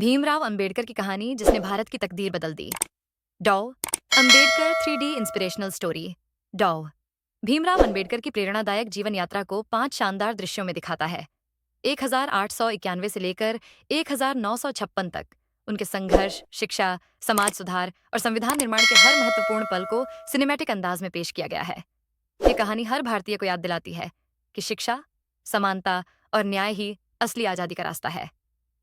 भीमराव अंबेडकर की कहानी जिसने भारत की तकदीर बदल दी। डॉ अंबेडकर 3D इंस्पिरेशनल स्टोरी। डॉ भीमराव अंबेडकर की प्रेरणादायक जीवन यात्रा को 5 शानदार दृश्यों में दिखाता है। 1891 से लेकर 1956 तक उनके संघर्ष, शिक्षा, समाज सुधार और संविधान निर्माण के हर महत्वपूर्ण पल को सिनेमैटिक अंदाज में पेश किया गया है। ये कहानी हर भारतीय को याद दिलाती है कि शिक्षा, समानता और न्याय ही असली आजादी का रास्ता है।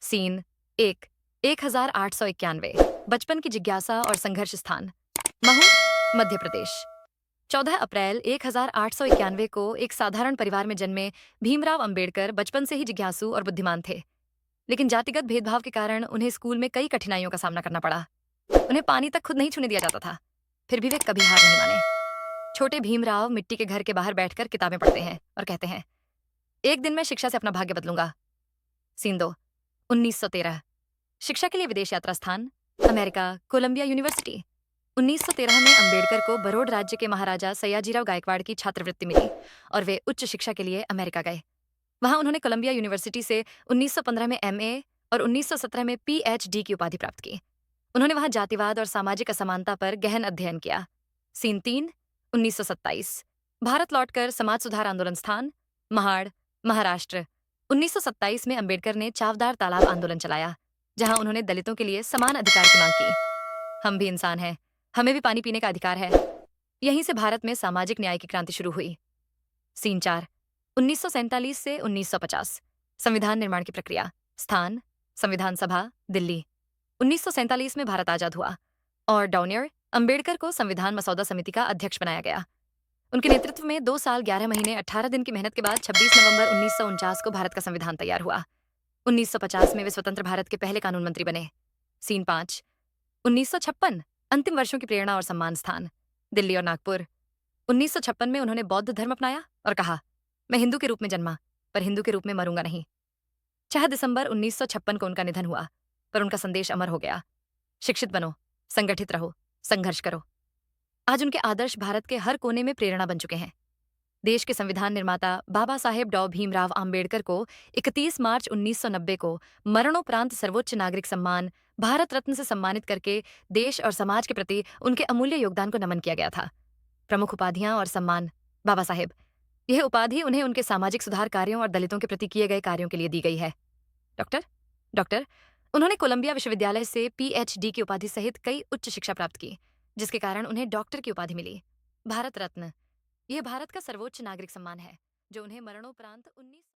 सीन 1। 1891 बचपन की जिज्ञासा और संघर्ष स्थान। महू, मध्य प्रदेश। 14 अप्रैल 1891 को एक साधारण परिवार में जन्मे भीमराव अंबेडकर बचपन से ही जिज्ञासु और बुद्धिमान थे। लेकिन जातिगत भेदभाव के कारण उन्हें स्कूल में कई कठिनाइयों का सामना करना पड़ा। उन्हें पानी तक खुद नहीं छूने दिया जाता था। फिर भी वे कभी हार नहीं माने। छोटे भीमराव मिट्टी के घर के बाहर बैठकर किताबें पढ़ते हैं और कहते हैं, एक दिन मैं शिक्षा से अपना भाग्य बदलूंगा। सीन 2। 1913 शिक्षा के लिए विदेश यात्रा स्थान। America, Colombia university. 1913 में अंबेडकर को बरोड राज्य के महाराजा सयाजीराव गायकवाड़ की छात्रवृत्ति मिली और वे उच्च शिक्षा के लिए अमेरिका गए। वहां उन्होंने कोलंबिया यूनिवर्सिटी से 1915 में MA और 1917 में PhD की उपाधि प्राप्त की। उन्होंने वहां जातिवाद और सामाजिक असमानता पर गहन अध्ययन किया। सीन 3। 1927 भारत लौटकर समाज सुधार आंदोलन स्थान। महाड़, महाराष्ट्र। 1927 में अंबेडकर ने चावदार तालाब आंदोलन चलाया, जहां उन्होंने दलितों के लिए समान अधिकार की मांग की। हम भी इंसान हैं, हमें भी पानी पीने का अधिकार है। यहीं से भारत में सामाजिक न्याय की क्रांति शुरू हुई। सीन 4। 1947 से 1950 संविधान निर्माण की प्रक्रिया। स्थान, संविधान सभा, दिल्ली। 1947 में भारत आजाद हुआ और डॉनियर अंबेडकर को संविधान मसौदा समिति का अध्यक्ष बनाया गया। उनके नेतृत्व में 2 साल 11 महीने 18 दिन की मेहनत के बाद 26 नवंबर 1949 को भारत का संविधान तैयार हुआ। 1950 में वे स्वतंत्र भारत के पहले कानून मंत्री बने। सीन 5। 1956 अंतिम वर्षों की प्रेरणा और सम्मान स्थान। दिल्ली और नागपुर। 1956 में उन्होंने बौद्ध धर्म अपनाया और कहा, मैं हिंदू के रूप में जन्मा, पर हिंदू के रूप में मरूंगा नहीं। 6 दिसंबर 1956 को उनका निधन हुआ, पर उनका संदेश अमर हो गया। शिक्षित बनो, संगठित रहो, संघर्ष करो। आज उनके आदर्श भारत के हर कोने में प्रेरणा बन चुके हैं। देश के संविधान निर्माता बाबा साहेब डॉ भीमराव अंबेडकर को 31 मार्च 1990 को मरणोपरांत सर्वोच्च नागरिक सम्मान भारत रत्न से सम्मानित करके देश और समाज के प्रति उनके अमूल्य योगदान को नमन किया गया था। प्रमुख उपाधियां और सम्मान। बाबा साहेब, यह उपाधि उन्हें उनके सामाजिक सुधार कार्यों और दलितों के प्रति किए गए कार्यों के लिए दी गई है। डॉक्टर, उन्होंने कोलंबिया विश्वविद्यालय से PhD की उपाधि सहित कई उच्च शिक्षा प्राप्त की, जिसके कारण उन्हें डॉक्टर की उपाधि मिली। भारत रत्न, यह भारत का सर्वोच्च नागरिक सम्मान है, जो उन्हें मरणोपरांत 19